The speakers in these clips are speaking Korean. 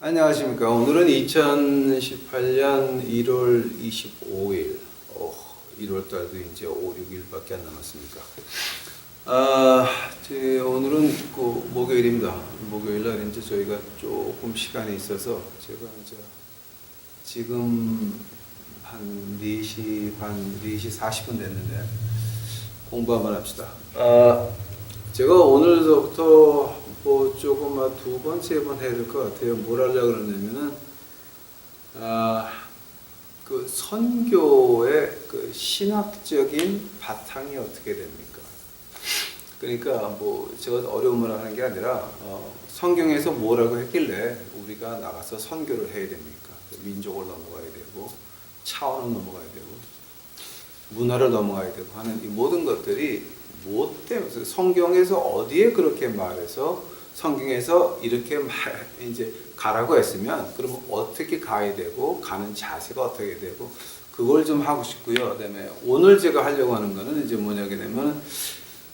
안녕하십니까. 오늘은 2018년 1월 25일. 1월 달도 이제 5, 6일밖에 안 남았습니까. 오늘은 목요일입니다. 목요일 날 이제 저희가 조금 시간이 있어서 제가 이제 지금 한 4시 반, 4시 40분 됐는데 공부 한번 합시다. 제가 오늘부터 조금 두 번, 세 번 해야 될 것 같아요. 뭘 하려고 그러냐면은, 그 선교의 그 신학적인 바탕이 어떻게 됩니까? 그러니까 제가 어려운 말을 하는 게 아니라, 성경에서 뭐라고 했길래 우리가 나가서 선교를 해야 됩니까? 민족을 넘어가야 되고, 차원을 넘어가야 되고, 문화를 넘어가야 되고 하는 이 모든 것들이 뭐 때문에 성경에서 어디에 그렇게 말해서 성경에서 이렇게 이제 가라고 했으면 그러면 어떻게 가야 되고 가는 자세가 어떻게 되고 그걸 좀 하고 싶고요. 그다음에 오늘 제가 하려고 하는 거는 이제 뭐냐게 되면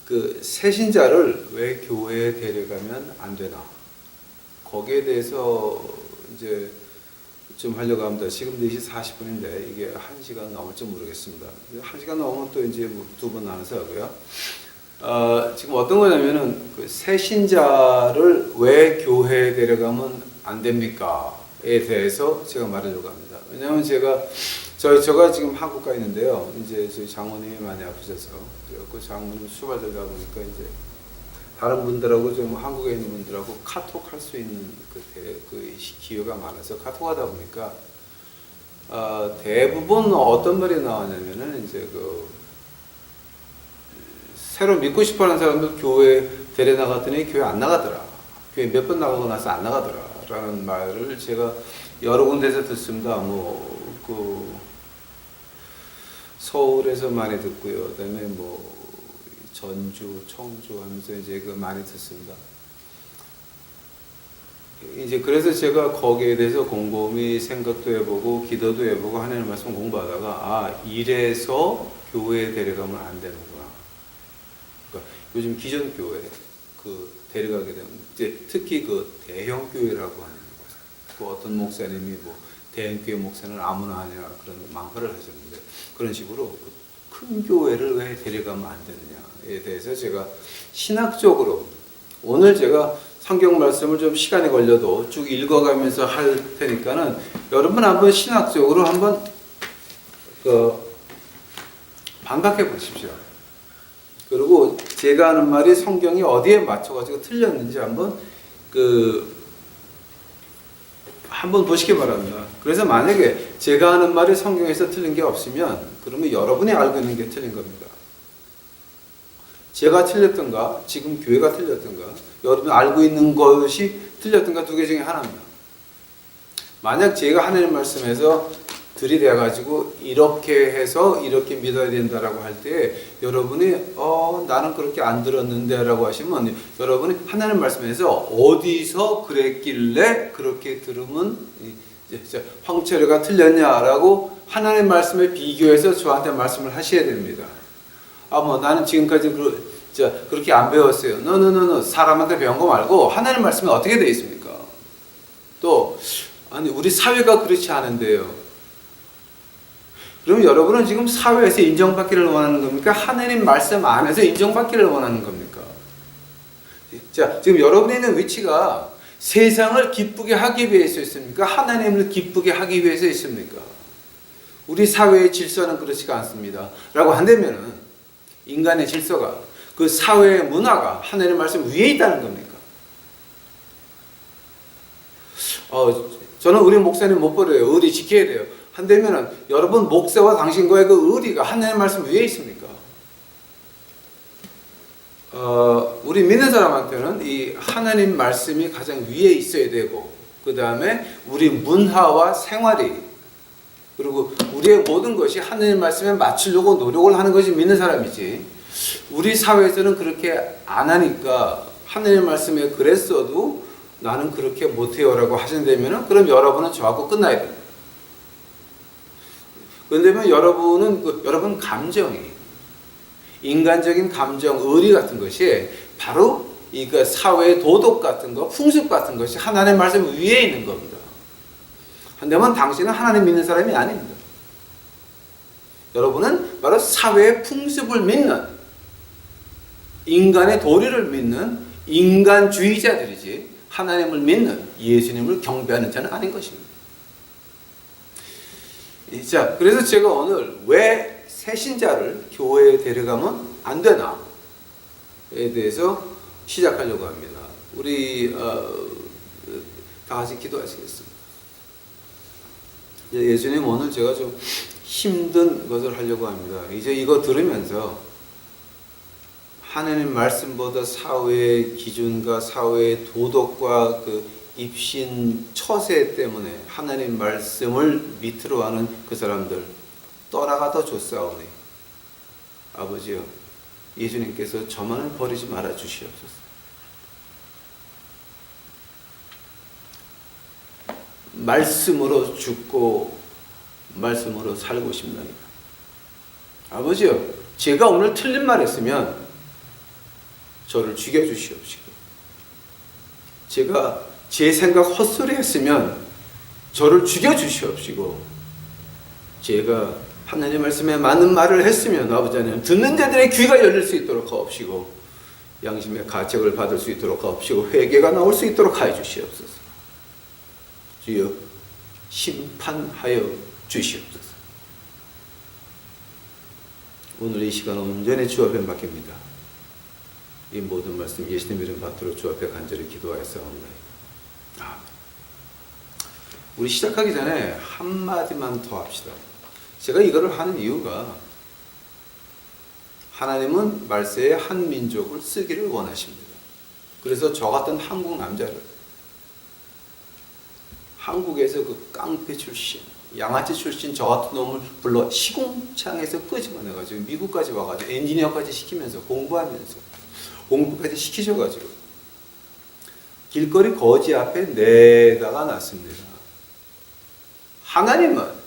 그 새신자를 왜 교회에 데려가면 안 되나 거기에 대해서 이제 좀 하려고 합니다. 지금 4시 40분인데 이게 1시간 넘을지 모르겠습니다. 1시간 넘으면 또 이제 두 번 나눠서 하고요. 지금 어떤 거냐면은 그 새신자를 왜 교회에 데려가면 안 됩니까?에 대해서 제가 말하려고 합니다. 왜냐하면 제가 지금 한국 가 있는데요. 이제 저희 장모님이 많이 아프셔서 그래갖고 장모님 수발되다 보니까 이제 다른 분들하고 좀 한국에 있는 분들하고 카톡 할 수 있는 그 기회가 많아서 카톡하다 보니까 대부분 어떤 말이 나왔냐면은 이제 새로 믿고 싶어하는 사람들 교회 데려 나갔더니 교회 안 나가더라. 교회 몇 번 나가고 나서 안 나가더라라는 말을 제가 여러 군데서 듣습니다. 서울에서 많이 듣고요. 그다음에 전주, 청주 하면서 이제 많이 듣습니다. 이제 그래서 제가 거기에 대해서 곰곰이 생각도 해보고 기도도 해보고 하나님 말씀 공부하다가 이래서 교회에 데려가면 안 되는구나. 그러니까 요즘 기존 교회 데려가게 되면 이제 특히 대형 교회라고 하는 거예요. 어떤 목사님이 대형 교회 목사는 아무나 하냐 그런 망설을 하셨는데 그런 식으로 큰 교회를 왜 데려가면 안 되느냐에 대해서 제가 신학적으로 오늘 제가 성경 말씀을 좀 시간이 걸려도 쭉 읽어가면서 할 테니까는 여러분 한번 신학적으로 한번 반박해 보십시오. 그리고 제가 하는 말이 성경이 어디에 맞춰가지고 틀렸는지 한번 보시기 바랍니다. 그래서 만약에 제가 하는 말이 성경에서 틀린 게 없으면 그러면 여러분이 알고 있는 게 틀린 겁니다. 제가 틀렸던가 지금 교회가 틀렸던가 여러분이 알고 있는 것이 틀렸던가 두 개 중에 하나입니다. 만약 제가 하나님 말씀에서 들이대가지고 이렇게 해서 이렇게 믿어야 된다라고 할 때 여러분이 나는 그렇게 안 들었는데 라고 하시면 여러분이 하나님 말씀에서 어디서 그랬길래 그렇게 들으면 황철이가 틀렸냐라고 하나님 말씀에 비교해서 저한테 말씀을 하셔야 됩니다. 나는 지금까지 그렇게 안 배웠어요. No. 사람한테 배운 거 말고 하나님 말씀에 어떻게 되어 있습니까? 또 우리 사회가 그렇지 않은데요. 그럼 여러분은 지금 사회에서 인정받기를 원하는 겁니까? 하나님 말씀 안에서 인정받기를 원하는 겁니까? 자, 지금 여러분이 있는 위치가 세상을 기쁘게 하기 위해서 있습니까? 하나님을 기쁘게 하기 위해서 있습니까? 우리 사회의 질서는 그렇지가 않습니다. 라고 한다면은 인간의 질서가 그 사회의 문화가 하나님 말씀 위에 있다는 겁니까? 저는 우리 목사님 못 버려요. 의리 지켜야 돼요. 한다면은 여러분 목사와 당신과의 그 의리가 하나님 말씀 위에 있습니까? 우리 믿는 사람한테는 이 하나님 말씀이 가장 위에 있어야 되고 그 다음에 우리 문화와 생활이 그리고 우리의 모든 것이 하나님 말씀에 맞추려고 노력을 하는 것이 믿는 사람이지 우리 사회에서는 그렇게 안 하니까 하나님 말씀에 그랬어도 나는 그렇게 못해요 라고 하신다면 그럼 여러분은 저하고 끝나야 됩니다. 그런데 여러분 감정이 인간적인 감정, 의리 같은 것이 바로 이 사회의 도덕 같은 거, 풍습 같은 것이 하나님의 말씀 위에 있는 겁니다. 한다면 당신은 하나님 믿는 사람이 아닙니다. 여러분은 바로 사회의 풍습을 믿는, 인간의 도리를 믿는 인간주의자들이지 하나님을 믿는, 예수님을 경배하는 자는 아닌 것입니다. 자, 그래서 제가 오늘 왜 새신자를 교회에 데려가면 안 되나에 대해서 시작하려고 합니다. 우리 다 같이 기도하시겠습니다. 예수님, 오늘 제가 좀 힘든 것을 하려고 합니다. 이제 이거 들으면서 하나님 말씀보다 사회의 기준과 사회의 도덕과 그 입신 처세 때문에 하나님 말씀을 밑으로 하는 그 사람들 떠나가 더 좋사오니 아버지여, 예수님께서 저만을 버리지 말아 주시옵소서. 말씀으로 죽고 말씀으로 살고 싶나이다. 아버지여, 제가 오늘 틀린 말 했으면 저를 죽여주시옵시고, 제가 제 생각 헛소리 했으면 저를 죽여주시옵시고, 제가 하나님 말씀에 맞는 말을 했으면 아버지 하나님 듣는 자들의 귀가 열릴 수 있도록 하옵시고, 양심의 가책을 받을 수 있도록 하옵시고, 회개가 나올 수 있도록 하여 주시옵소서. 주여, 심판하여 주시옵소서. 오늘 이 시간 온전히 주 앞에 맡깁니다. 이 모든 말씀 예수님 이름 받들어 주 앞에 간절히 기도하였사옵나이다. 우리 시작하기 전에 한마디만 더 합시다. 제가 이거를 하는 이유가, 하나님은 말세에 한 민족을 쓰기를 원하십니다. 그래서 저 같은 한국 남자를 한국에서 그 깡패 출신, 양아치 출신 저 같은 놈을 불러 시공창에서 끄집어내가지고 미국까지 와가지고 엔지니어까지 시키면서 공부까지 시키셔가지고 길거리 거지 앞에 내다가 놨습니다. 하나님은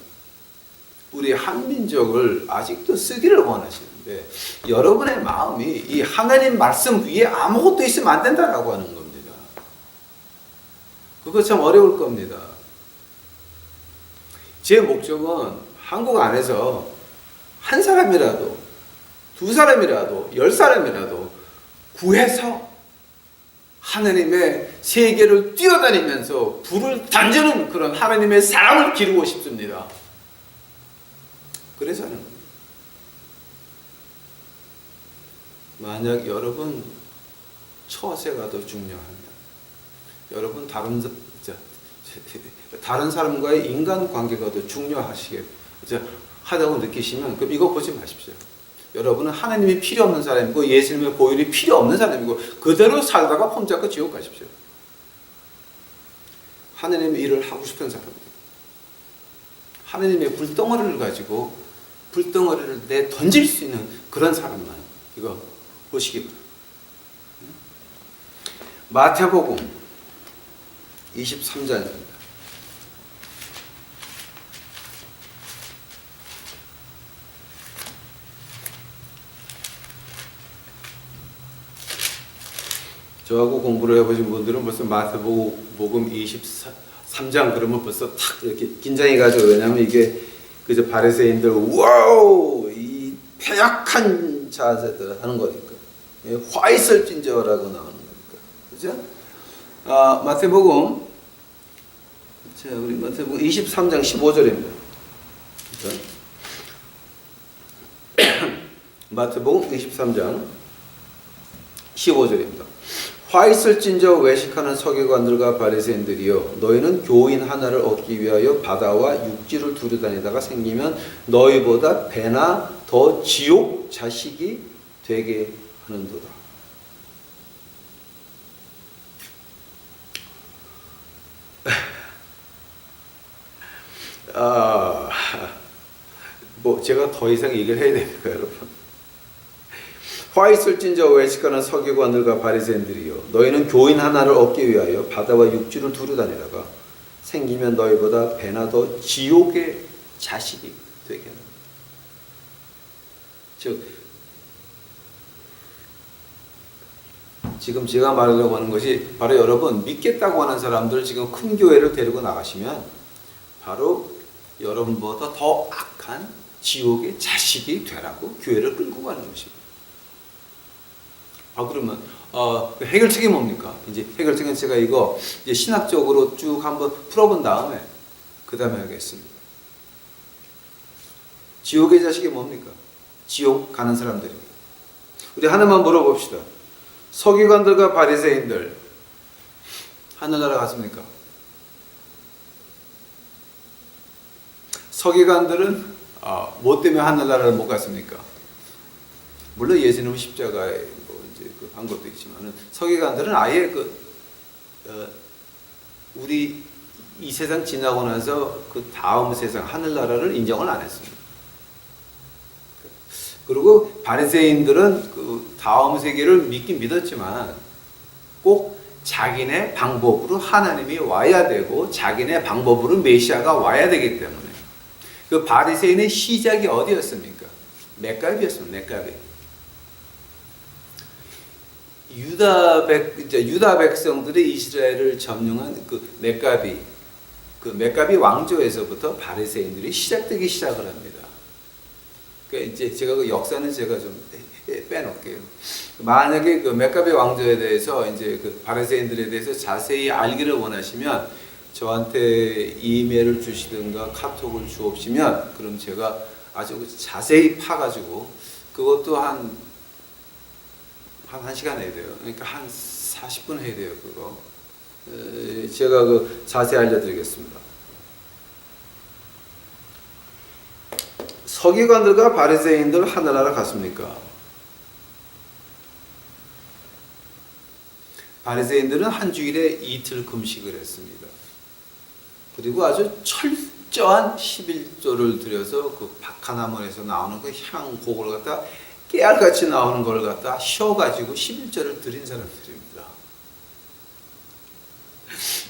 우리 한민족을 아직도 쓰기를 원하시는데, 여러분의 마음이 이 하나님 말씀 위에 아무것도 있으면 안 된다라고 하는 겁니다. 그거 참 어려울 겁니다. 제 목적은 한국 안에서 한 사람이라도, 두 사람이라도, 10사람이라도 구해서 하나님의 세계를 뛰어다니면서 불을 던지는 그런 하나님의 사랑을 기르고 싶습니다. 그래서 하는 겁니다. 만약 여러분 처세가 더 중요하면, 여러분 다른 사람과의 인간관계가 더 중요하시게 하다고 느끼시면, 그럼 이거 보지 마십시오. 여러분은 하나님이 필요 없는 사람이고 예수님의 보혈이 필요 없는 사람이고 그대로 살다가 폼잡고 지옥 가십시오. 하나님의 일을 하고 싶은 사람들, 하나님의 불덩어리를 가지고 불덩어리를 내 던질 수 있는 그런 사람만 이거 보시기 바랍니다. 마태복음 23장입니다. 저하고 공부를 해보신 분들은 벌써 마태복음 23장 그러면 벌써 탁 이렇게 긴장해가지고, 왜냐하면 이게 그저 바리새인들 와우 이 패약한 자세들 하는 거니까, 화 있을진저라고 나오는 거니까, 그죠? 마태복음, 자 우리 마태복음 23장 15절입니다. 마태복음 23장 15절입니다. 화 있을진저 외식하는 서기관들과 바리새인들이여, 너희는 교인 하나를 얻기 위하여 바다와 육지를 두루다니다가 생기면 너희보다 배나 더 지옥 자식이 되게 하는도다. 제가 더 이상 얘기를 해야 됩니까, 여러분? 화 있을진저 외식하는 서기관들과 바리새인들이여, 너희는 교인 하나를 얻기 위하여 바다와 육지를 두루다니다가 생기면 너희보다 배나 더 지옥의 자식이 되게 하는. 즉 지금 제가 말하려고 하는 것이 바로, 여러분 믿겠다고 하는 사람들 지금 큰 교회를 데리고 나가시면 바로 여러분보다 더 악한 지옥의 자식이 되라고 교회를 끌고 가는 것입니다. 그러면 그 해결책이 뭡니까? 이제 해결책은 제가 이거 이제 신학적으로 쭉 한번 풀어본 다음에 그 다음에 하겠습니다. 지옥의 자식이 뭡니까? 지옥 가는 사람들이. 우리 하나만 물어봅시다. 서기관들과 바리새인들 하늘나라 갔습니까? 서기관들은 뭐 때문에 하늘나라를 못 갔습니까? 물론 예수님은 십자가에 한 것도 있지만은 서기관들은 아예 우리 이 세상 지나고 나서 그 다음 세상 하늘나라를 인정을 안 했습니다. 그리고 바리새인들은 그 다음 세계를 믿긴 믿었지만 꼭 자기네 방법으로 하나님이 와야 되고 자기네 방법으로 메시아가 와야 되기 때문에 그 바리새인의 시작이 어디였습니까? 맥가비였습니다. 맥가비. 유다 백성들이 이스라엘을 점령한 그 맥가비 왕조에서부터 바리새인들이 시작되기 시작을 합니다. 그러니까 이제 제가 그 역사는 제가 좀 빼놓을게요. 만약에 그 맥가비 왕조에 대해서 이제 그 바리새인들에 대해서 자세히 알기를 원하시면 저한테 이메일을 주시든가 카톡을 주옵시면 그럼 제가 아주 자세히 파가지고 그것도 한 1시간 해야 돼요. 그러니까 한 40분 해야 돼요, 그거. 제가 그 자세히 알려드리겠습니다. 서기관들과 바리새인들 하늘나라 갔습니까? 바리새인들은 한 주일에 이틀 금식을 했습니다. 그리고 아주 철저한 11조를 들여서 그 박하나문에서 나오는 그 향, 그걸 갖다 깨알같이 나오는 걸 갖다 쉬어가지고 11조를 드린 사람들입니다.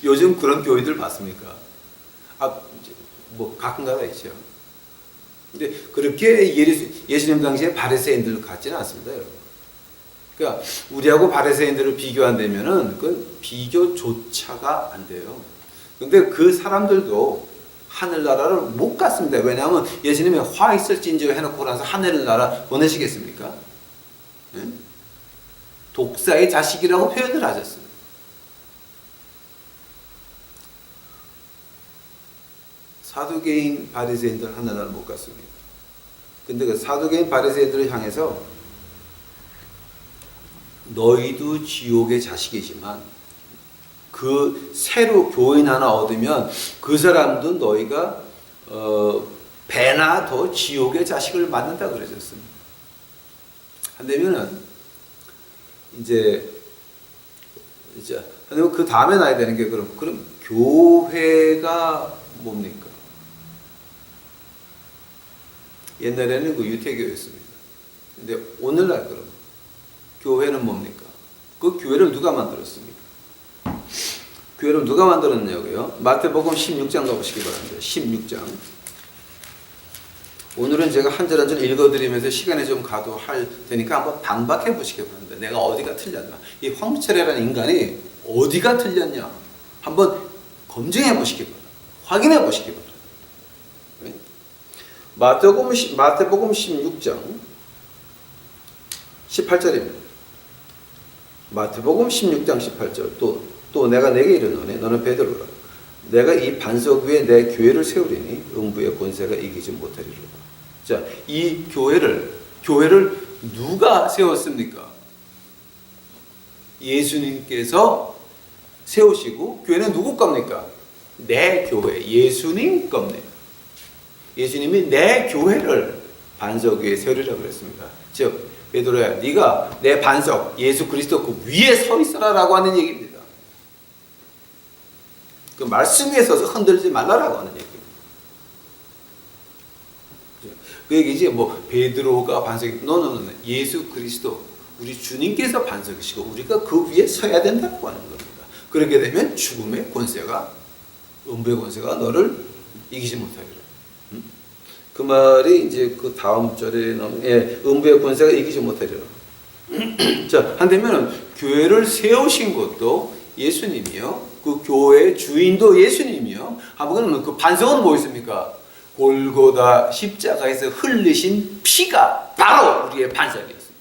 요즘 그런 교회들 봤습니까? 뭐 가끔가다 있죠. 근데 그렇게 예수님 당시에 바리새인들 같지는 않습니다, 여러분. 그러니까 우리하고 바리새인들을 비교한다면은 그 비교조차가 안 돼요. 근데 그 사람들도 하늘나라를 못 갔습니다. 왜냐하면 예수님이 화 있을진저 해놓고 나서 하늘나라 보내시겠습니까? 네? 독사의 자식이라고 표현을 하셨습니다. 사두개인 바리새인들 하늘나라 못 갔습니다. 근데 그 사두개인 바리새인들을 향해서 너희도 지옥의 자식이지만 그 새로 교인 하나 얻으면 그 사람도 너희가 배나 더 지옥의 자식을 맞는다 그러셨습니다. 한다면은 이제 그 다음에 나야 되는 게 그럼 교회가 뭡니까? 옛날에는 그 유태교였습니다. 근데 오늘날 그럼 교회는 뭡니까? 그 교회를 누가 만들었습니까? 교회를 누가 만들었냐고요? 마태복음 16장 가보시기 바랍니다. 16장. 오늘은 제가 한 절 한 절 읽어드리면서 시간이 좀 가도 할 테니까 한번 반박해 보시기 바랍니다. 내가 어디가 틀렸나? 이 황미철이라는 인간이 어디가 틀렸냐? 한번 검증해 보시기 바랍니다. 확인해 보시기 바랍니다. 네? 마태복음 16장 18절입니다. 마태복음 16장 18절 또 내가 내게 이르노니 너는 베드로라. 내가 이 반석 위에 내 교회를 세우리니 음부의 권세가 이기지 못하리로다. 자, 이 교회를 누가 세웠습니까? 예수님께서 세우시고 교회는 누구 겁니까? 내 교회, 예수님 겁니다. 예수님이 내 교회를 반석 위에 세우리라 그랬습니다. 즉 베드로야, 네가 내 반석 예수 그리스도 그 위에 서 있어라라고 하는 얘기입니다. 그 말씀 위에 서서 흔들지 말라라고 하는 얘기입니다. 그 얘기지 뭐 베드로가 반석이 너는 예수 그리스도 우리 주님께서 반석이시고 우리가 그 위에 서야 된다고 하는 겁니다. 그렇게 되면 죽음의 권세가 음부의 권세가 너를 이기지 못하리라. 그 말이 이제 그 다음 절에 나오는 음부의 권세가 이기지 못하리라. 자, 한다면 교회를 세우신 것도 예수님이요. 그 교회의 주인도 예수님이요. 한번 그러면 그 반석은 뭐였습니까? 골고다 십자가에서 흘리신 피가 바로 우리의 반석이었습니다.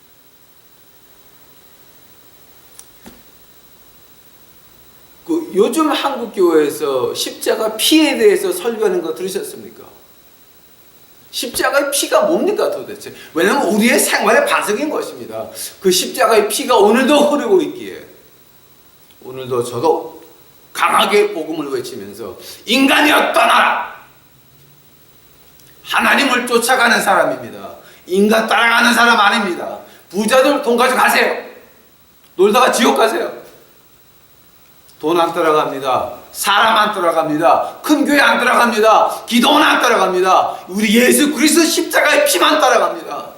그 요즘 한국 교회에서 십자가 피에 대해서 설교하는 거 들으셨습니까? 십자가의 피가 뭡니까 도대체? 왜냐하면 우리의 생활의 반석인 것입니다. 그 십자가의 피가 오늘도 흐르고 있기에 오늘도 저도 강하게 복음을 외치면서 인간이여 떠나라! 하나님을 쫓아가는 사람입니다. 인간 따라가는 사람 아닙니다. 부자들 돈 가져가세요. 놀다가 지옥 가세요. 돈 안 따라갑니다. 사람 안 따라갑니다. 큰 교회 안 따라갑니다. 기도원 안 따라갑니다. 우리 예수 그리스도 십자가의 피만 따라갑니다.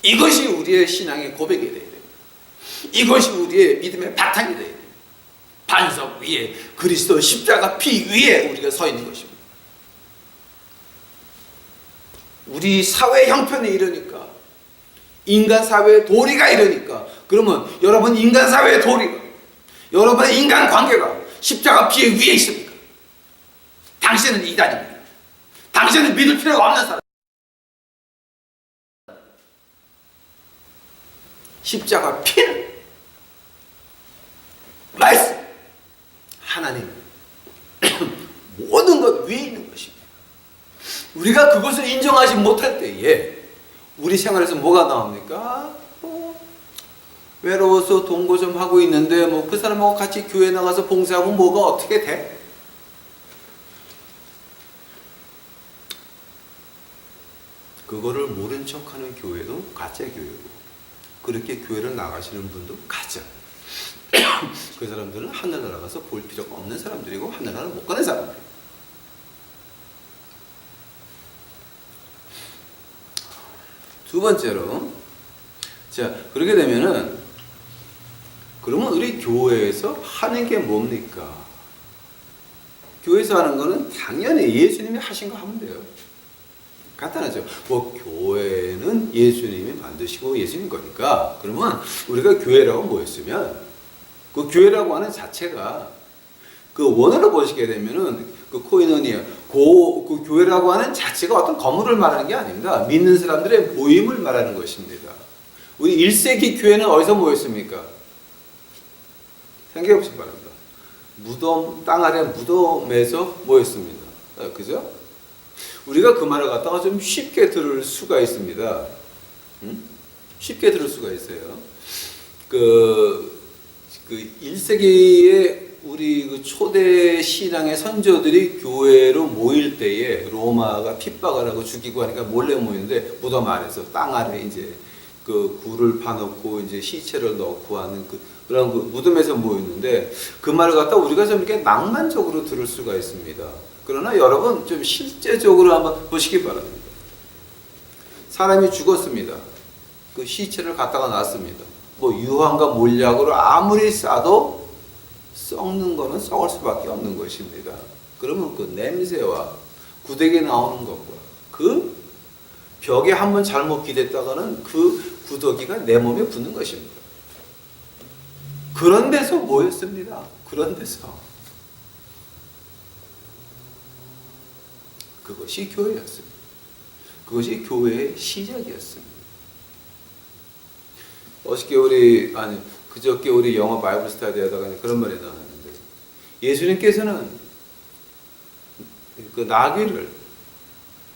이것이 우리의 신앙의 고백이 되어야 됩니다. 이것이 우리의 믿음의 바탕이 되어야 됩니다. 반석 위에 그리스도 십자가 피 위에 우리가 서 있는 것입니다. 우리 사회 형편이 이러니까, 인간 사회의 도리가 이러니까, 그러면 여러분 인간 사회의 도리가, 여러분의 인간 관계가 십자가 피 위에 있습니까? 당신은 이단입니다. 당신은 믿을 필요가 없는 사람. 십자가 피는 말씀, 하나님, 모든 것 위에 있는 것입니다. 우리가 그것을 인정하지 못할 때에 우리 생활에서 뭐가 나옵니까? 외로워서 동거 좀 하고 있는데 뭐 그 사람하고 같이 교회 나가서 봉사하면 뭐가 어떻게 돼? 그거를 모른 척하는 교회도 가짜 교회고, 그렇게 교회를 나가시는 분도 가짜. 그 사람들은 하늘나라 가서 볼 필요가 없는 사람들이고 하늘나라 못 가는 사람들. 두 번째로, 자 그렇게 되면은 그러면 우리 교회에서 하는 게 뭡니까? 교회에서 하는 거는 당연히 예수님이 하신 거 하면 돼요. 간단하죠. 뭐 교회는 예수님이 만드시고 예수님 거니까, 그러면 우리가 교회라고 뭐였으면 그 교회라고 하는 자체가 그 원어로 보시게 되면은 그 코이노니아, 그 교회라고 하는 자체가 어떤 건물을 말하는 게 아닙니다. 믿는 사람들의 모임을 말하는 것입니다. 우리 1세기 교회는 어디서 모였습니까? 생각해 보시기 바랍니다. 무덤, 땅 아래 무덤에서 모였습니다. 그죠? 우리가 그 말을 갖다가 좀 쉽게 들을 수가 있습니다. 쉽게 들을 수가 있어요. 그 1세기에 우리 그 초대 신앙의 선조들이 교회로 모일 때에 로마가 핍박을 하고 죽이고 하니까 몰래 모이는데 무덤 안에서 땅 아래 이제 그 굴을 파놓고 이제 시체를 넣고 하는 그런 그 무덤에서 모였는데, 그 말을 갖다 우리가 좀 이렇게 낭만적으로 들을 수가 있습니다. 그러나 여러분 좀 실제적으로 한번 보시기 바랍니다. 사람이 죽었습니다. 그 시체를 갖다가 놨습니다. 뭐 유황과 몰약으로 아무리 싸도 썩는 거는 썩을 수밖에 없는 것입니다. 그러면 그 냄새와 구데기 나오는 것과 그 벽에 한번 잘못 기댔다가는 그 구더기가 내 몸에 붙는 것입니다. 그런 데서 모였습니다. 그런 데서. 그것이 교회였습니다. 그것이 교회의 시작이었습니다. 그저께 우리 영어 바이블 스터디 하다가 그런 말이 나왔는데, 예수님께서는 그 나귀를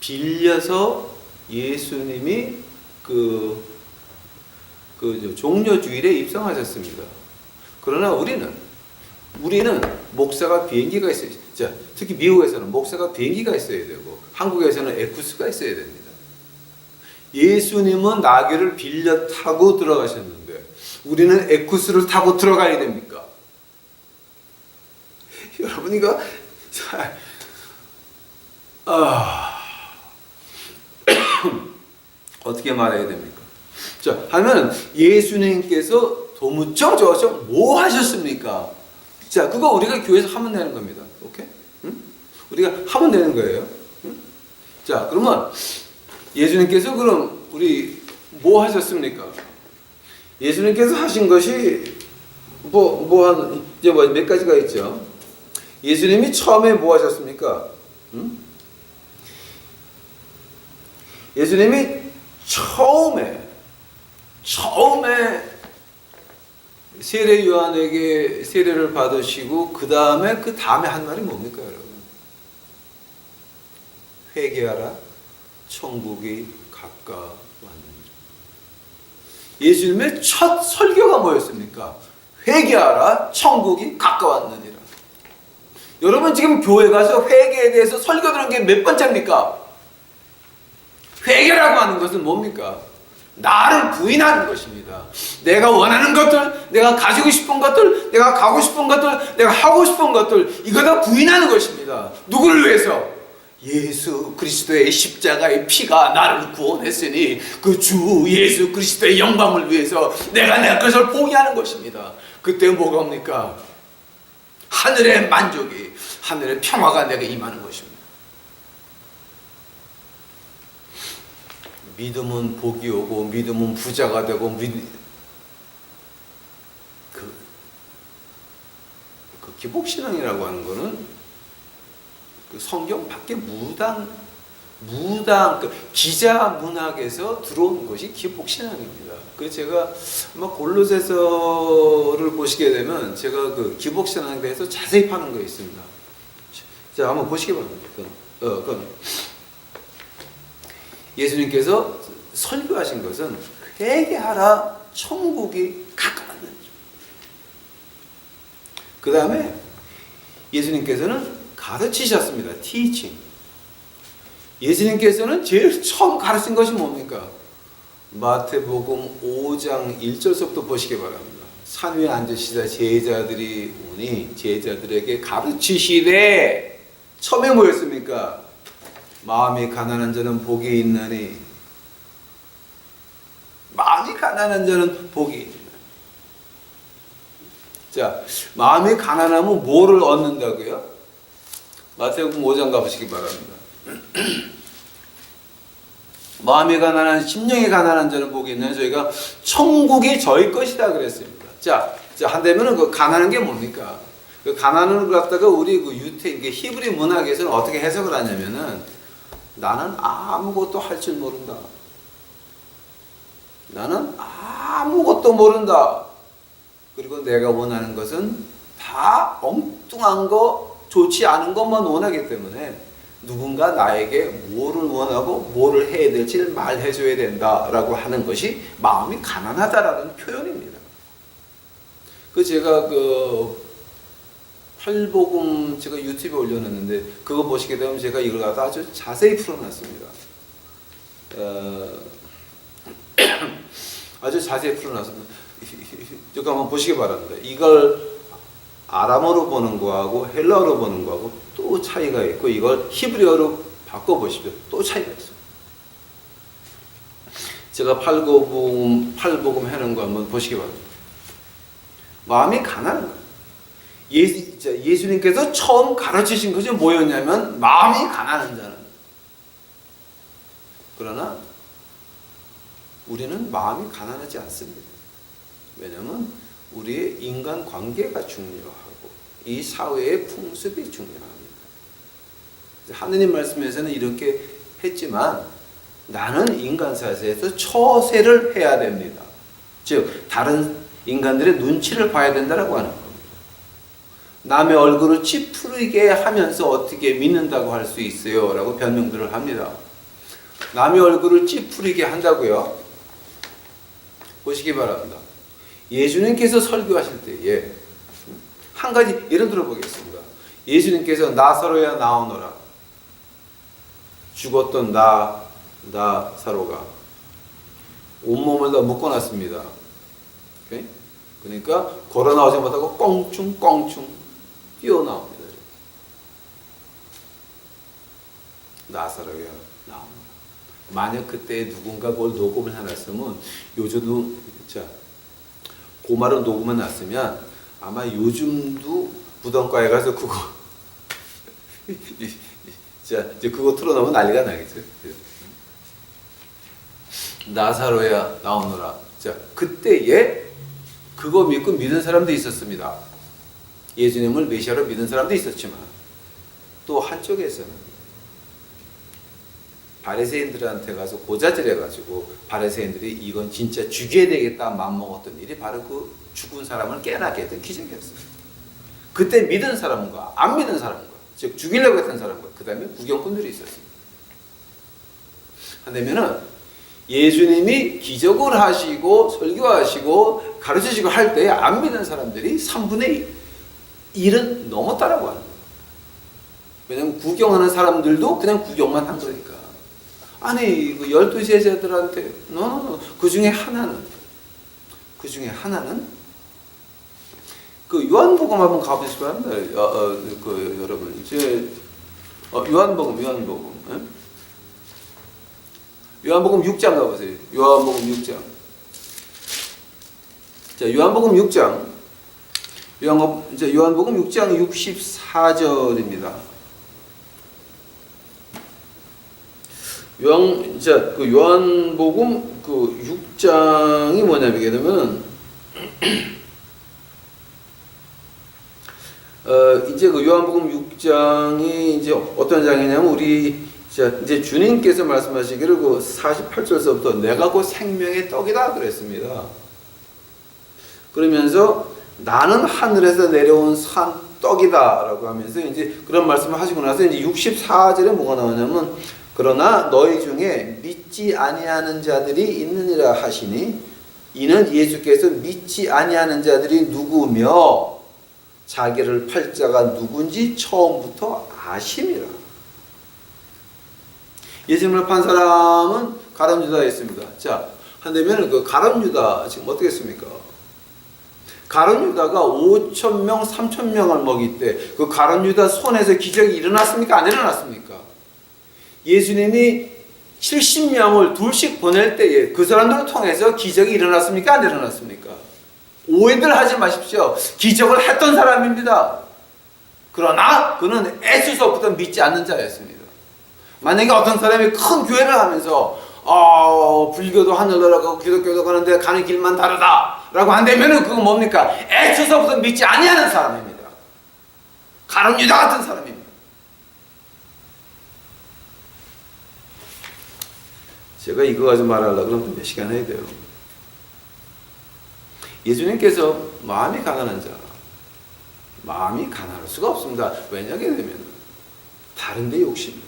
빌려서 예수님이 그 종려주일에 입성하셨습니다. 그러나 우리는 목사가 비행기가 있어요. 자, 특히 미국에서는 목사가 비행기가 있어야 되고 한국에서는 에쿠스가 있어야 됩니다. 예수님은 나귀를 빌려 타고 들어가셨는데 우리는 에쿠스를 타고 들어가야 됩니까? 여러분 이거 어떻게 말해야 됩니까? 자, 하면 예수님께서 도무쪼쪼 뭐 하셨습니까? 자, 그거 우리가 교회에서 하면 되는 겁니다. 오케이? 응? 우리가 하면 되는 거예요. 응? 자, 그러면 예수님께서 그럼 우리 뭐 하셨습니까? 예수님께서 하신 것이 이제 몇 가지가 있죠. 예수님이 처음에 뭐 하셨습니까? 예수님이 처음에 세례 요한에게 세례를 받으시고 그 다음에 한 말이 뭡니까, 여러분? 회개하라, 천국이 가까웠느니라. 예수님의 첫 설교가 뭐였습니까? 회개하라, 천국이 가까웠느니라. 여러분 지금 교회 가서 회개에 대해서 설교 들은 게 몇 번째입니까? 회개라고 하는 것은 뭡니까? 나를 부인하는 것입니다. 내가 원하는 것들, 내가 가지고 싶은 것들, 내가 가고 싶은 것들, 내가 하고 싶은 것들, 이거 다 부인하는 것입니다. 누구를 위해서? 예수 그리스도의 십자가의 피가 나를 구원했으니 그 주 예수 그리스도의 영광을 위해서 내가 내 것을 포기하는 것입니다. 그때 뭐가 옵니까? 하늘의 만족이, 하늘의 평화가 내게 임하는 것입니다. 믿음은 복이 오고 믿음은 부자가 되고 그 기복신앙이라고 하는 거는 그 성경 밖에 무당 그 기자 문학에서 들어온 것이 기복신앙입니다. 그 제가 아마 골로새서를 보시게 되면 제가 그 기복신앙에 대해서 자세히 파는 거 있습니다. 자, 한번 보시기 바랍니다. 그건 예수님께서 설교하신 것은 회개하라, 천국이 가까웠느니라. 그 다음에 예수님께서는 가르치셨습니다. teaching. 예수님께서는 제일 처음 가르친 것이 뭡니까? 마태복음 5장 1절부터 보시기 바랍니다. 산 위에 앉으시다 제자들이 오니 제자들에게 가르치시되, 처음에 뭐였습니까? 마음이 가난한 자는 복이 있나니, 마음이 가난한 자는 복이 있나니. 자, 마음이 가난하면 뭐를 얻는다고요? 마태복음 5장 가보시기 바랍니다. 마음이 가난한, 심령이 가난한 자는 복이 있나니 저희가 천국이 저희 것이다 그랬습니다. 자, 한다면은 그 가난한 게 뭡니까? 그 가난을 갖다가 우리 그 히브리 문학에서는 어떻게 해석을 하냐면은, 나는 아무것도 할 줄 모른다. 나는 아무것도 모른다. 그리고 내가 원하는 것은 다 엉뚱한 거, 좋지 않은 것만 원하기 때문에 누군가 나에게 뭐를 원하고 뭐를 해야 될지를 말해줘야 된다라고 하는 것이 마음이 가난하다라는 표현입니다. 제가 팔복음 제가 유튜브에 올려놨는데 그거 보시게 되면 제가 이걸 갖다 아주 자세히 풀어놨습니다. 아주 자세히 풀어놨습니다. 이거 한번 보시기 바랍니다. 이걸 아람어로 보는 거하고 헬라어로 보는 거하고 또 차이가 있고, 이걸 히브리어로 바꿔보십시오. 또 차이가 있어요. 제가 팔복음 해놓은 거 한번 보시기 바랍니다. 마음이 가난한 거예요. 예수님께서 처음 가르치신 것이 뭐였냐면 마음이 가난한 자는. 그러나 우리는 마음이 가난하지 않습니다. 왜냐하면 우리의 인간 관계가 중요하고 이 사회의 풍습이 중요합니다. 하느님 말씀에서는 이렇게 했지만 나는 인간 사회에서 처세를 해야 됩니다. 즉 다른 인간들의 눈치를 봐야 된다고 하는 겁니다. 남의 얼굴을 찌푸리게 하면서 어떻게 믿는다고 할 수 있어요? 라고 변명들을 합니다. 남의 얼굴을 찌푸리게 한다고요? 보시기 바랍니다. 예수님께서 설교하실 때에 한 가지 예를 들어 보겠습니다. 예수님께서 나사로야 나오너라. 죽었던 나사로가 온몸을 다 묶어놨습니다. 그러니까 걸어 나오자마자 껑충껑충 뛰어나옵니다. 나사로야 나오너라. 만약 그때 누군가 그걸 녹음을 해놨으면 요즘도 고마로 녹음을 놨으면 아마 요즘도 부던가에 가서 그거 이제 그거 틀어놓으면 난리가 나겠죠. 나사로야 나오너라. 그때에 그 그거 믿고 믿은 사람도 있었습니다. 예수님을 메시아로 믿은 사람도 있었지만 또 한쪽에서는 바리새인들한테 가서 고자질해가지고 바리새인들이 이건 진짜 죽여야 되겠다 맘먹었던 일이 바로 그 죽은 사람을 깨어나게 했던 기적이었어요. 그때 믿은 사람과 안 믿은 사람과, 즉 죽이려고 했던 사람과 그 다음에 구경꾼들이 있었습니다. 한다면은 예수님이 기적을 하시고 설교하시고 가르치시고 할 때 안 믿는 사람들이 3분의 1은 넘었다라고 하는 거예요. 왜냐하면 구경하는 사람들도 그냥 구경만 한 거니까. 아니 그 12제자들한테 그 중에 하나는 그 요한복음 한번 가보시기 바랍니다. 그 여러분 이제 요한복음 요한복음 6장 가보세요. 요한복음 6장. 자, 요한복음 6장. 요한복음 6장 64절입니다. 그 요한복음 그 6장이 뭐냐면 되면 이제 그 요한복음 6장이 이제 어떤 장이냐면 우리 이제 주님께서 말씀하시기를 그 48절서부터 내가 곧 생명의 떡이다 그랬습니다. 그러면서 나는 하늘에서 내려온 산 떡이다라고 하면서 이제 그런 말씀을 하시고 나서 이제 64절에 뭐가 나오냐면 그러나 너희 중에 믿지 아니하는 자들이 있느니라 하시니 이는 예수께서 믿지 아니하는 자들이 누구며 자기를 팔 자가 누군지 처음부터 아심이라. 예수님을 판 사람은 가룟 유다였습니다. 자, 한다면 그 가룟 유다 지금 어떻게 했습니까? 가룟 유다가 5,000명, 3,000명을 먹일 때 그 가룟 유다 손에서 기적이 일어났습니까? 안 일어났습니까? 예수님이 70명을 둘씩 보낼 때에 그 사람들을 통해서 기적이 일어났습니까? 안 일어났습니까? 오해들 하지 마십시오. 기적을 했던 사람입니다. 그러나 그는 애수서부터 믿지 않는 자였습니다. 만약에 어떤 사람이 큰 교회를 하면서 불교도 하늘나라 가고 기독교도 가는데 가는 길만 다르다라고 한다면 그건 뭡니까? 애초서부터 믿지 아니하는 사람입니다. 가룟 유다 같은 사람입니다. 제가 이거 가지고 말하려고 그러면 몇 시간 해야 돼요. 예수님께서 마음이 가난한 자, 마음이 가난할 수가 없습니다. 왜냐하면 다른 데 욕심입니다.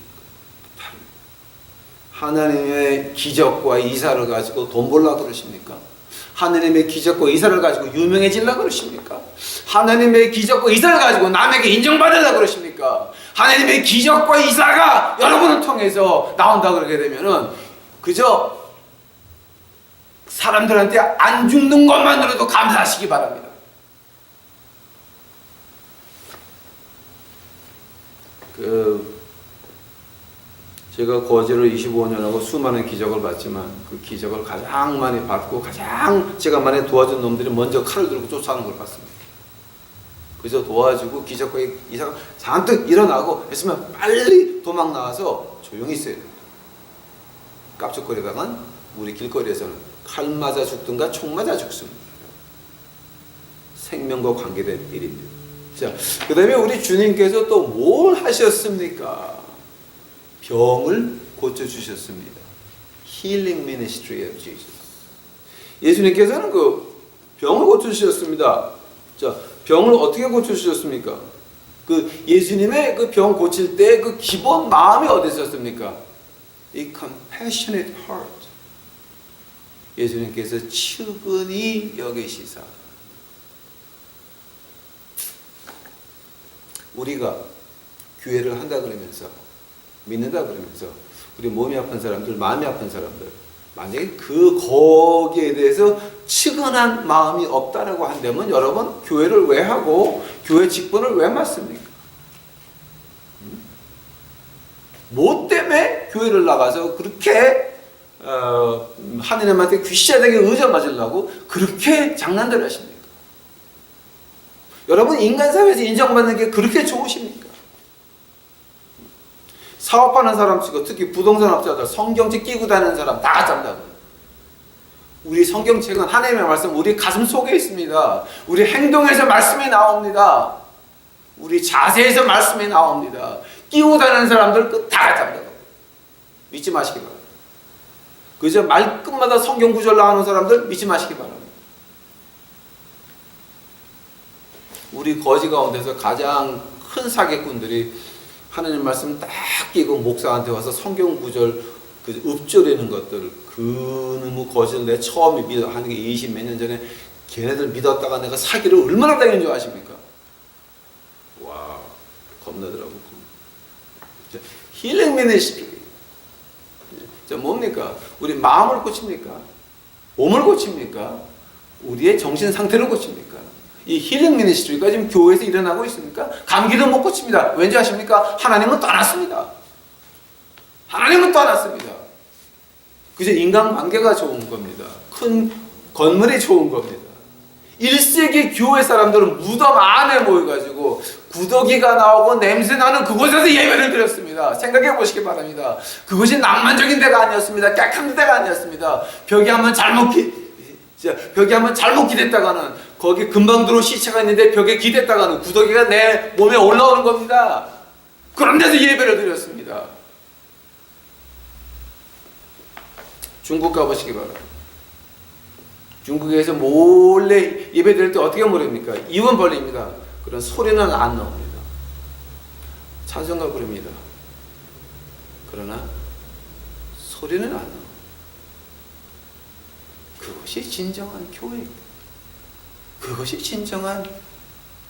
하나님의 기적과 이사를 가지고 돈 벌려고 그러십니까? 하나님의 기적과 이사를 가지고 유명해지려고 그러십니까? 하나님의 기적과 이사를 가지고 남에게 인정받으려고 그러십니까? 하나님의 기적과 이사가 여러분을 통해서 나온다 그러게 되면은 그저 사람들한테 안 죽는 것만으로도 감사하시기 바랍니다. 제가 거제로 25년하고 수많은 기적을 봤지만 그 기적을 가장 많이 받고 가장 제가 많이 도와준 놈들이 먼저 칼을 들고 쫓아오는 걸 봤습니다. 그저 도와주고 기적과 이사가 잔뜩 일어나고 했으면 빨리 도망 나와서 조용히 있어야 됩니다. 깝죽거리다간 우리 길거리에서는 칼 맞아 죽든가 총 맞아 죽습니다. 생명과 관계된 일입니다. 자, 그 다음에 우리 주님께서 또 뭘 하셨습니까? 병을 고쳐주셨습니다. Healing Ministry of Jesus. 예수님께서는 그 병을 고쳐주셨습니다. 자, 병을 어떻게 고쳐주셨습니까? 그 예수님의 그 병 고칠 때 그 기본 마음이 어디 있었습니까? 이 compassionate heart. 예수님께서 측은히 여기시사. 우리가 교회를 한다 그러면서 믿는다 그러면서 우리 몸이 아픈 사람들, 마음이 아픈 사람들 만약에 거기에 대해서 측은한 마음이 없다라고 한다면 여러분 교회를 왜 하고 교회 직분을 왜 맡습니까? 뭐 때문에 교회를 나가서 그렇게 하느님한테 귀시자되게 의자 맞으려고 그렇게 장난들 하십니까? 여러분 인간 사회에서 인정받는 게 그렇게 좋으십니까? 사업하는 사람 치고 특히 부동산 업자들 성경책 끼고 다니는 사람 다 짠다고. 우리 성경책은 하나님의 말씀 우리 가슴 속에 있습니다. 우리 행동에서 말씀이 나옵니다. 우리 자세에서 말씀이 나옵니다. 끼고 다니는 사람들 그 다 잡니다. 믿지 마시기 바랍니다. 그저 말끝마다 성경 구절 나오는 사람들 믿지 마시기 바랍니다. 우리 거지 가운데서 가장 큰 사기꾼들이 하나님 말씀 딱 끼고 목사한테 와서 성경 구절 그 읊조리는 것들, 그놈의 거짓을 내 처음에 하는 게 20 몇 년 전에 걔네들 믿었다가 내가 사기를 얼마나 당한 줄 아십니까? 와, 겁나더라고. 힐링 미니스트리. 자, 뭡니까? 우리 마음을 고칩니까? 몸을 고칩니까? 우리의 정신 상태를 고칩니까? 이 힐링 미니스트리가 지금 교회에서 일어나고 있습니까? 감기도 못 고칩니다. 왠지 아십니까? 하나님은 떠났습니다. 하나님은 떠났습니다. 그저 인간관계가 좋은 겁니다. 큰 건물이 좋은 겁니다. 1세기 교회 사람들은 무덤 안에 모여가지고 구더기가 나오고 냄새나는 그곳에서 예배를 드렸습니다. 생각해 보시기 바랍니다. 그것이 낭만적인 데가 아니었습니다. 깨끗한 데가 아니었습니다. 벽이 한번 잘못 기댔다가는 거기 금방 들어온 시체가 있는데 벽에 기댔다가는 구더기가 내 몸에 올라오는 겁니다. 그런 데서 예배를 드렸습니다. 중국 가보시기 바랍니다. 중국에서 몰래 예배 드릴 때 어떻게 부릅니까? 이원 벌립니다. 그런 소리는 안 나옵니다. 찬송가 부릅니다. 그러나 소리는 안 나옵니다. 그것이 진정한 교회입니다. 그것이 진정한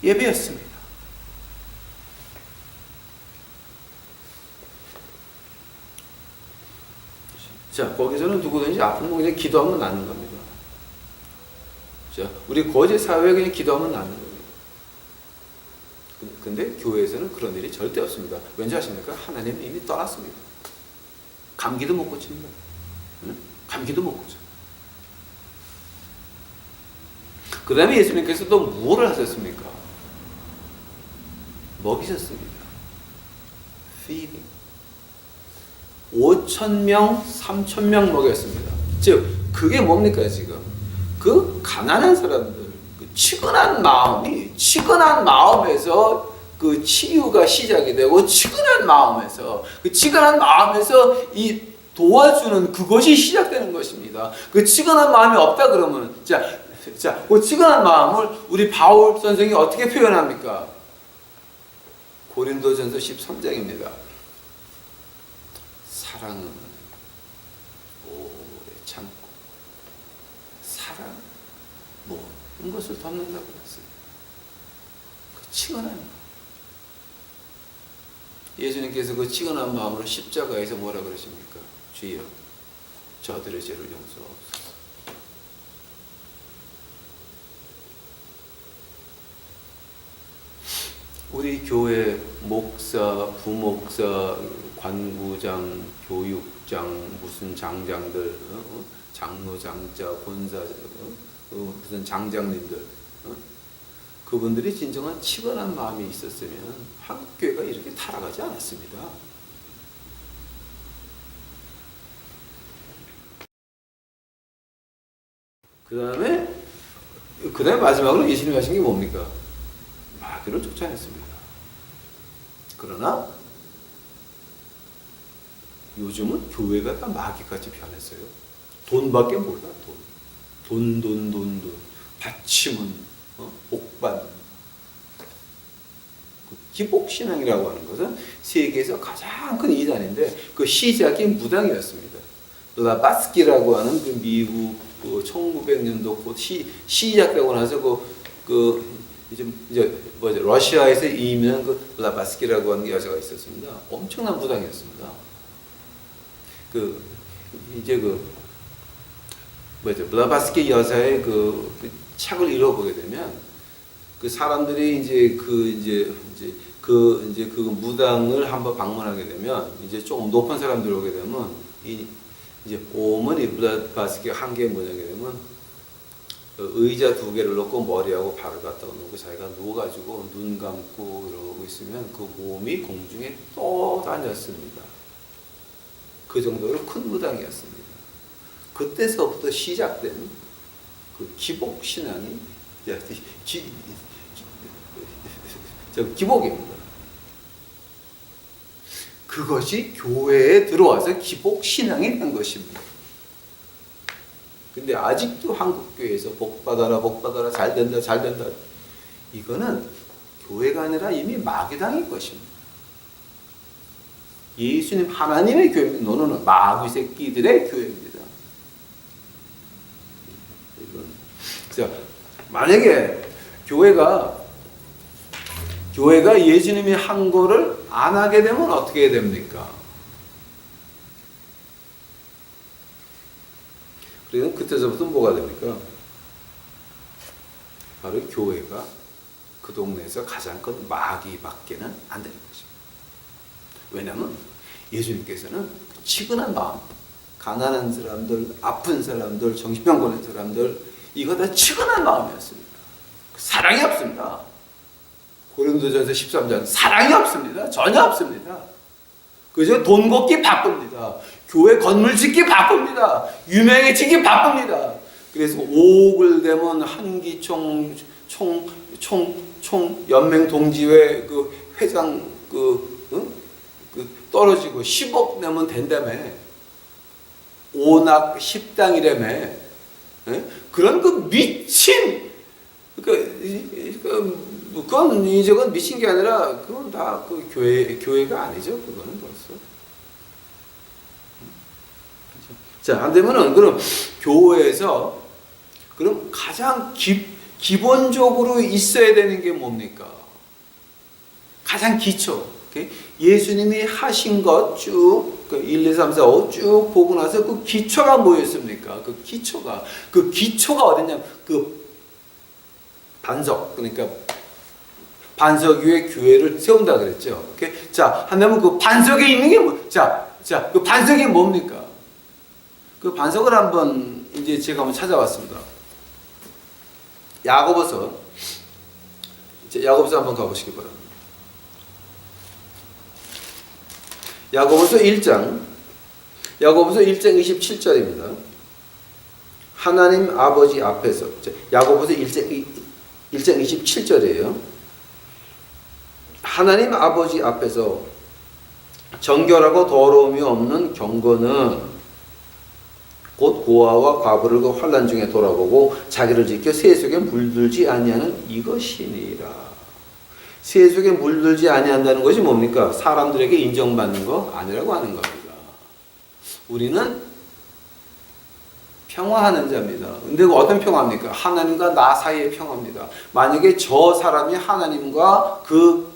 예배였습니다. 자, 거기서는 누구든지 아픈 분 그냥 기도하면 낫는 겁니다. 자, 우리 거짓 사회에 그냥 기도하면 낫는 겁니다. 근데 교회에서는 그런 일이 절대 없습니다. 왠지 아십니까? 하나님은 이미 떠났습니다. 감기도 못 고칩니다. 응? 감기도 못 고쳐. 그 다음에 예수님께서 또 무엇을 하셨습니까? 먹이셨습니다. feeding. 5,000명, 3,000명 먹였습니다. 즉, 그게 뭡니까, 지금? 그 가난한 사람들, 그 치근한 마음에서 그 치유가 시작이 되고, 치근한 마음에서 이 도와주는 그것이 시작되는 것입니다. 그 치근한 마음이 없다 그러면, 그 치근한 마음을 우리 바울 선생이 어떻게 표현합니까? 고린도전서 13장입니다. 사랑은 오래 참고 사랑 모든 것을 덮는다고 했어요. 그 치근한 마음. 예수님께서 그 치근한 마음으로 십자가에서 뭐라 그러십니까? 주여 저들의 죄를 용서하옵소서. 우리 교회 목사, 부목사, 관구장, 교육장, 무슨 장장들, 장로장자, 권사, 무슨 장장님들, 그분들이 진정한 치근한 마음이 있었으면 한국 교회가 이렇게 타락하지 않았습니다. 그 다음에 마지막으로 예수님이 하신 게 뭡니까? 마귀를 쫓아냈습니다. 그러나 요즘은 교회가 다 마귀같이 변했어요. 돈밖에 몰라. 돈. 받침은 복받는. 기복신앙이라고 하는 것은 세계에서 가장 큰 이단인데 그 시작이 무당이었습니다. 블라바스키라고 하는 그 미국 1900년도 곧 시작되고 나서 러시아에서 이민한 그 블라바스키라고 하는 여자가 있었습니다. 엄청난 무당이었습니다. 블라바스키 여자의 그 책을 읽어보게 되면 그 사람들이 그 무당을 한번 방문하게 되면 이제 조금 높은 사람들 오게 되면 이제 오머니 블라바스키가 한 개 뭐냐게 되면 의자 2개를 놓고 머리하고 발을 갖다 놓고 자기가 누워가지고 눈 감고 이러고 있으면 그 몸이 공중에 떠다녔습니다. 그 정도로 큰 무당이었습니다. 그때서부터 시작된 그 기복 신앙이 기복입니다. 그것이 교회에 들어와서 기복 신앙이 된 것입니다. 근데 아직도 한국 교회에서 복 받아라, 복 받아라, 잘 된다, 잘 된다. 이거는 교회가 아니라 이미 마귀당인 것입니다. 예수님 하나님의 교회입니다. 너는 마귀 새끼들의 교회입니다. 자, 만약에 교회가 예수님이 한 거를 안 하게 되면 어떻게 됩니까? 그래서 그때서부터 뭐가 됩니까? 바로 교회가 그 동네에서 가장 큰 마귀밖에는 안 되는 것입니다. 왜냐하면 예수님께서는 치근한 마음, 가난한 사람들, 아픈 사람들, 정신병 걸린 사람들, 이거 다 치근한 마음이었습니다. 사랑이 없습니다. 고린도전서 13장 사랑이 없습니다. 전혀 없습니다. 그저 돈 걷기 바쁩니다. 교회 건물 짓기 바쁩니다. 유명해지기 바쁩니다. 그래서 5억을 되면 한기총 총 연맹 동지회 그 회장 떨어지고 10억 내면 된다며. 오낙 10당이라며. 그런 그 미친 그건 이적은 미친 게 아니라 그건 다 그 교회가 아니죠. 그거는 벌써. 자, 안 되면은 그럼 교회에서 그럼 가장 기본적으로 있어야 되는 게 뭡니까? 가장 기초. 예수님이 하신 것 쭉 1, 2, 3, 4, 5 쭉 보고 나서 그 기초가 뭐였습니까? 그 기초가 어디냐? 그 반석, 그러니까 반석 위에 교회를 세운다 그랬죠. 오케이? 자, 한다면 그 반석에 있는 게 뭐? 그 반석이 뭡니까? 그 반석을 한번 이제 제가 한번 찾아왔습니다. 야고보서 한번 가보시기 바랍니다. 야고보서 1장 27절입니다. 하나님 아버지 앞에서, 야고보서 1장 27절이에요. 하나님 아버지 앞에서 정결하고 더러움이 없는 경건은 곧 고아와 과부를 그 환난 중에 돌아보고 자기를 지켜 새 속에 물들지 아니하는 이것이니라. 새 속에 물들지 아니한다는 것이 뭡니까? 사람들에게 인정받는 거 아니라고 하는 겁니다. 우리는 평화하는 자입니다. 근데 어떤 평화입니까? 하나님과 나 사이의 평화입니다. 만약에 저 사람이 하나님과 그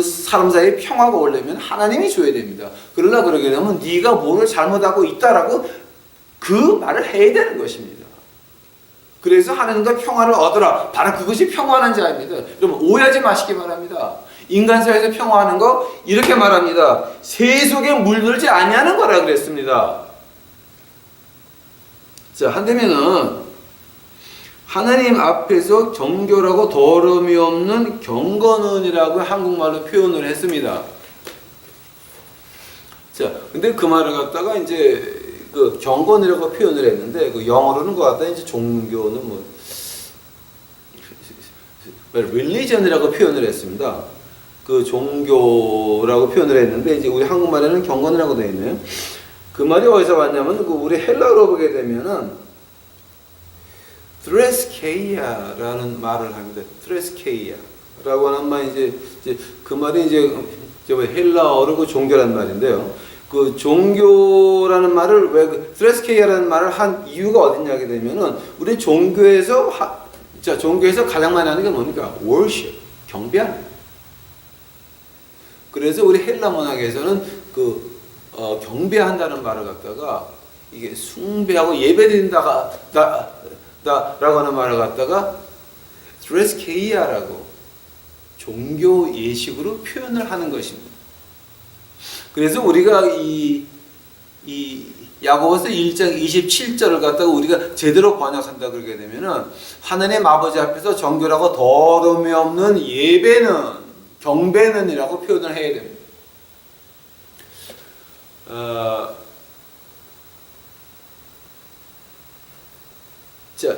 사람 사이의 평화가 오려면 하나님이 줘야 됩니다. 그러나 그러게 되면 네가 뭐를 잘못하고 있다라고 그 말을 해야 되는 것입니다. 그래서 하나님과 평화를 얻으라. 바로 그것이 평화하는 자입니다. 여러분 오해하지 마시기 바랍니다. 인간 사회에서 평화하는 거 이렇게 말합니다. 새 속에 물들지 아니하는 거라 그랬습니다. 자, 한다면은 하나님 앞에서 정결하고 더러움이 없는 경건은이라고 한국말로 표현을 했습니다. 자, 근데 그 말을 갖다가 이제 그 경건이라고 표현을 했는데 그 영어로는 그 갖다 이제 종교는 뭐 religion이라고 표현을 했습니다. 그 종교라고 표현을 했는데 이제 우리 한국말에는 경건이라고 되어 있네요. 그 말이 어디서 왔냐면 그 우리 헬라어로 보게 되면은 드레스케이아라는 말을 합니다. 드레스케이아라고 하는 말 이제 그 말이 이제 헬라어로 그 종교란 말인데요. 그 종교라는 말을 왜 드레스케이아라는 말을 한 이유가 어디냐게 되면은 우리 종교에서 가장 많이 하는 게 뭡니까? worship, 경배하는. 그래서 우리 헬라 문학에서는 경배한다는 말을 갖다가 이게 숭배하고 예배드린다라고 하는 말을 갖다가 드레스케이아라고 종교 예식으로 표현을 하는 것입니다. 그래서 우리가 이 야고보서 1장 27절을 갖다가 우리가 제대로 번역한다 그러게 되면은 하나님 아버지 앞에서 정결하고 더러움이 없는 예배는 경배는이라고 표현을 해야 됩니다. 자,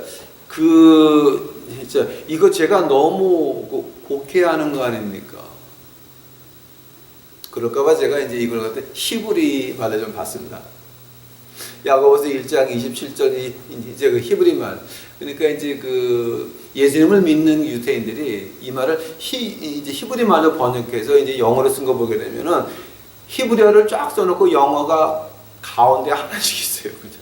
이거 제가 너무 곡해하는 거 아닙니까? 그럴까봐 제가 이제 이걸 갖다 히브리 말을 좀 봤습니다. 야고보서 1장 27절이 이제 그 히브리 말. 그러니까 이제 그 예수님을 믿는 유대인들이 이 말을 이제 히브리 말로 번역해서 이제 영어로 쓴 거 보게 되면은 히브리어를 쫙 써놓고 영어가 가운데 하나씩 있어요. 그죠?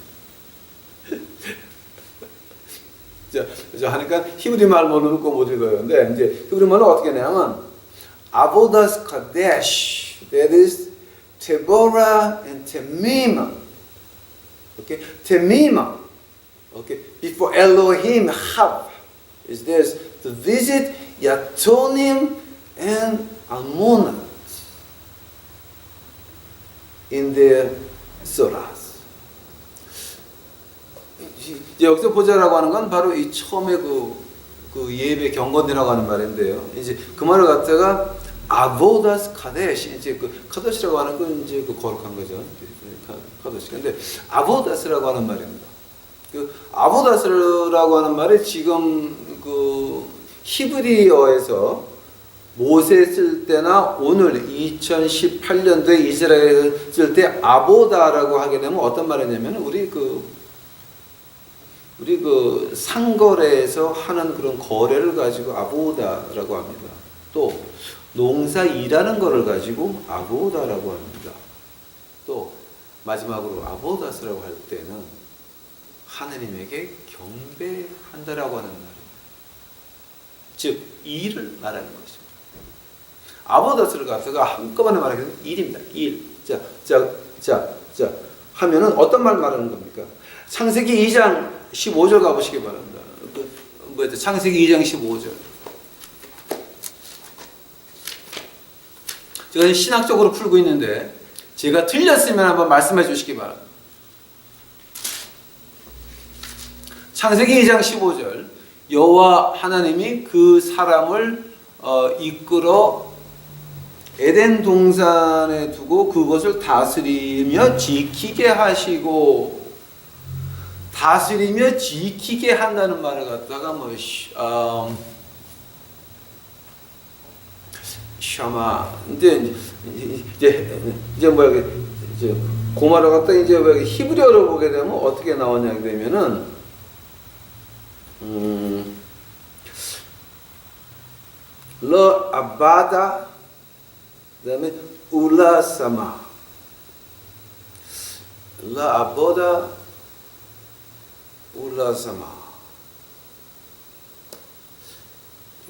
자, 하니까 히브리 말 모르는 거 못 읽어요. 근데 이제 히브리 말로 어떻게 하냐면 아보다스 카데시, that is Deborah and Temimah. Okay, Temimah. Okay, before Elohim have is this to visit Yatonim and Almonah in their soras. 여기서 보자라고 하는 건 바로 이 처음에 그 예배 경건이라고 하는 말인데요. 이제 그 말을 갖다가 아보다스 카데시, 이제 그 카도시라고 하는 건 이제 그 거룩한 거죠. 카도시. 근데 아보다스라고 하는 말입니다. 그 아보다스라고 하는 말이 지금 그 히브리어에서 모세 쓸 때나 오늘 2018년도에 이스라엘에 쓸 때 아보다라고 하게 되면 어떤 말이냐면 우리 그 상거래에서 하는 그런 거래를 가지고 아보다라고 합니다. 또 농사 일하는 거를 가지고 아보다라고 합니다. 또 마지막으로 아보다스라고 할 때는 하느님에게 경배한다라고 하는 말이에요. 즉 일을 말하는 것입니다. 아보다스를 갖다가 한꺼번에 말하기는 일입니다. 일. 자 하면은 어떤 말 말하는 겁니까? 창세기 2장 15절 가보시기 바랍니다. 창세기 2장 15절. 제가 신학적으로 풀고 있는데 제가 틀렸으면 한번 말씀해 주시기 바랍니다. 창세기 2장 15절. 여호와 하나님이 그 사람을 이끌어 에덴 동산에 두고 그것을 다스리며 지키게 하시고, 다스리며 지키게 한다는 말을 갖다가 샤마 이제 뭐야 이제 고마를 갖다 이제 히브리어로 보게 되면 어떻게 나오냐 되면은 러 아바다 그다음에 울라사마 러 아보다 울라사마.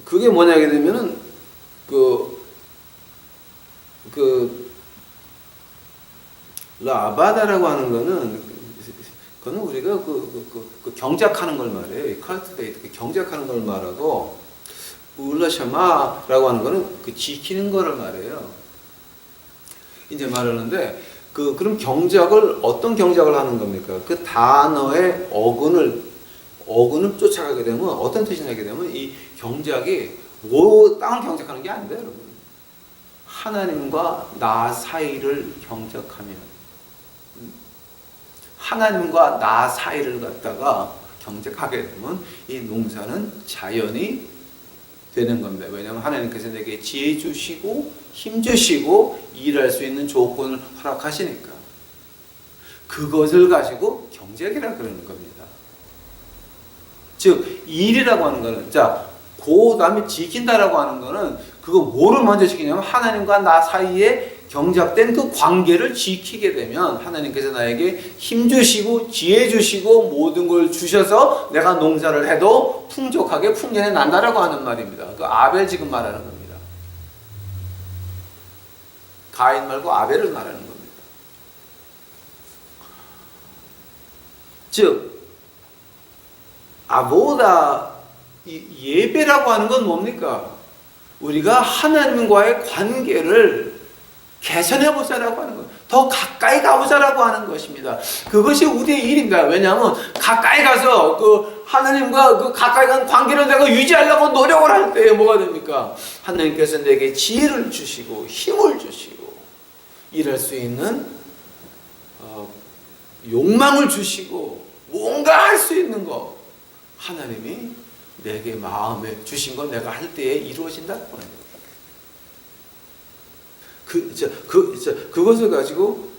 그게 뭐냐게 되면은 라바다라고 하는 거는 그거는 우리가 그 경작하는 걸 말해요. cultivate, 경작하는 걸 말하고 울라샤마라고 하는 거는 그 지키는 거를 말해요. 이제 말하는데 그럼 경작을 어떤 경작을 하는 겁니까? 그 단어의 어근을 쫓아가게 되면 어떤 뜻이 나게 되면 이 경작이 땅을 경작하는 게 아닌데요, 여러분. 하나님과 나 사이를 경작하면, 하나님과 나 사이를 갖다가 경작하게 되면 이 농사는 자연이 되는 겁니다. 왜냐하면 하나님께서 내게 지혜 주시고 힘 주시고 일할 수 있는 조건을 허락하시니까 그것을 가지고 경작이라 그러는 겁니다. 즉 일이라고 하는 거는 그 다음에 지킨다라고 하는 거는 그거 뭐를 먼저 지키냐면 하나님과 나 사이에 경작된 그 관계를 지키게 되면 하나님께서 나에게 힘 주시고 지혜 주시고 모든 걸 주셔서 내가 농사를 해도 풍족하게 풍년에 난다라고 하는 말입니다. 그 아벨 지금 말하는 겁니다. 가인 말고 아벨을 말하는 겁니다. 즉 아보다 예배라고 하는 건 뭡니까? 우리가 하나님과의 관계를 개선해보자라고 하는 거예요. 더 가까이 가보자라고 하는 것입니다. 그것이 우리의 일입니다. 왜냐하면 가까이 가서 하나님과 가까이 간 관계를 내가 유지하려고 노력을 할 때 뭐가 됩니까? 하나님께서 내게 지혜를 주시고 힘을 주시고 일할 수 있는 욕망을 주시고 뭔가 할 수 있는 거, 하나님이 내게 마음에 주신 건 내가 할 때에 이루어진다는 거예요. 그것을 가지고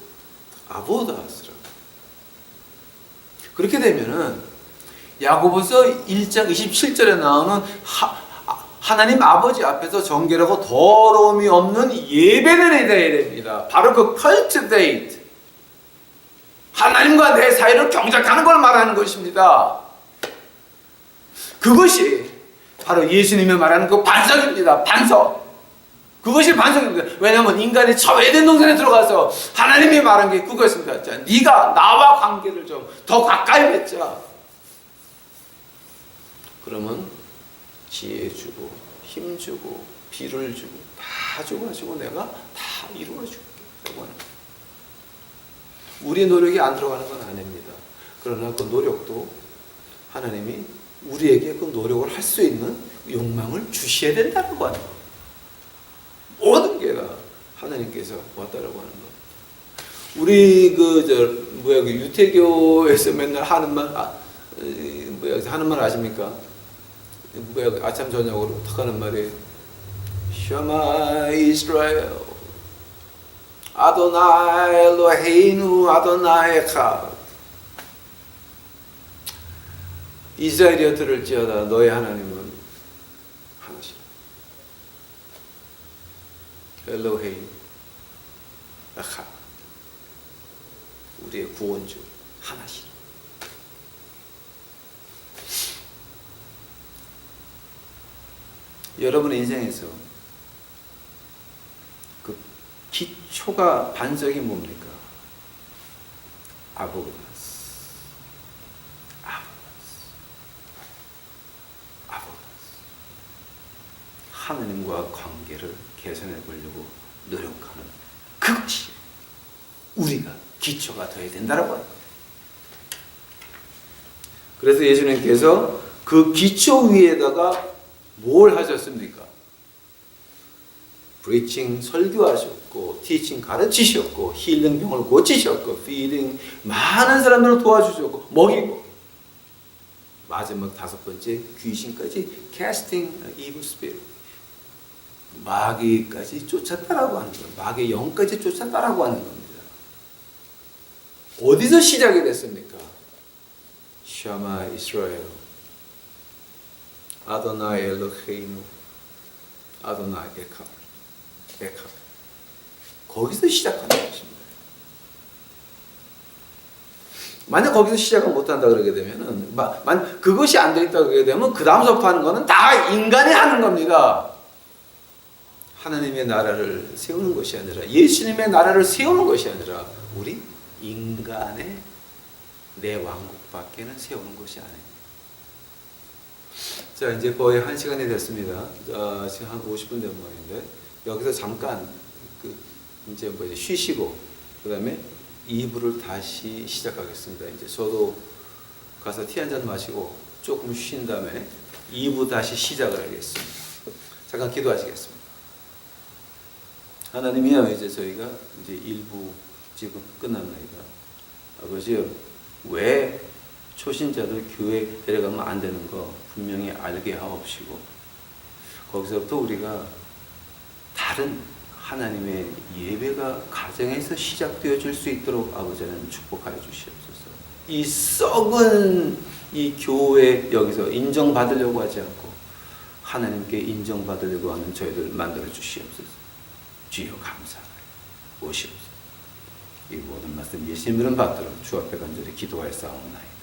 아보다스라. 그렇게 되면은 야고보서 1장 27절에 나오는 하나님 아버지 앞에서 정결하고 더러움이 없는 예배를 해야 됩니다. 바로 그 cultivate, 하나님과 내 사이를 경작하는 걸 말하는 것입니다. 그것이 바로 예수님이 말하는 그 반석입니다. 반석. 그것이 반석입니다. 왜냐하면 인간이 처음 에덴 동산에 들어가서 하나님이 말한 게 그거였습니다. 자, 네가 나와 관계를 좀 더 가까이 맺자. 그러면 지혜 주고 힘 주고 비를 주고 다 줘가지고 내가 다 이루어 줄게. 우리 노력이 안 들어가는 건 아닙니다. 그러나 그 노력도 하나님이 우리에게 그 노력을 할 수 있는 욕망을 주셔야 된다는 거 아니에요. 모든 게 다 하나님께서 왔다라고 하는 거. 우리 유태교에서 맨날 하는 말, 하는 말 아십니까? 아침 저녁으로 탁 하는 말이 샤마 이스라엘 아도나이 엘로헤이누 아도나이 에캅. 이스라엘이여 들을지어다 너의 하나님은 하나시라. 엘로헤인 에캅. 우리의 구원주 하나시라. 여러분의 인생에서 그 기초가 반석이 뭡니까? 아보다스. 하나님과 관계를 개선해 보려고 노력하는 그것이 우리가 기초가 되어야 된다라고 합니다. 그래서 예수님께서 그 기초 위에다가 뭘 하셨습니까? 프리칭 설교하셨고, 티칭 가르치셨고, 힐링 병을 고치셨고, 피딩 많은 사람들을 도와주셨고, 먹이고, 마지막 5번째 귀신까지 casting evil spirit, 마귀까지 쫓았다라고 하는 거예요. 마귀의 영까지 쫓았다라고 하는 겁니다. 어디서 시작이 됐습니까? 샤마 이스라엘 아도나이 엘로헤이누 아도나이 에캅. 거기서 시작하는 것입니다. 만약 거기서 시작을 못한다 그러게 되면은, 그것이 안 되겠다 그러게 되면 그 다음부터 하는 거는 다 인간이 하는 겁니다. 하나님의 나라를 세우는 것이 아니라, 예수님의 나라를 세우는 것이 아니라 우리 인간의 내 왕국밖에는 세우는 것이 아닙니다. 자, 이제 거의 1시간이 됐습니다. 지금 한 50분 된 모양인데, 여기서 잠깐 이제 쉬시고, 그 다음에 2부를 다시 시작하겠습니다. 이제 저도 가서 티 한 잔 마시고 조금 쉰 다음에 2부 다시 시작을 하겠습니다. 잠깐 기도하시겠습니다. 하나님이여, 이제 저희가 이제 1부 지금 끝났나이다. 아버지요, 왜 초신자들 교회 데려가면 안 되는 거 분명히 알게 하옵시고, 거기서부터 우리가 다른 하나님의 예배가 가정에서 시작되어질 수 있도록 아버지는 축복하여 주시옵소서. 이 썩은 이 교회 여기서 인정받으려고 하지 않고 하나님께 인정받으려고 하는 저희들 만들어 주시옵소서. 주여 감사하여 오시옵소서. 이 모든 말씀 예수님 이름 받들어 주 앞에 간절히 기도할 사옵나이다.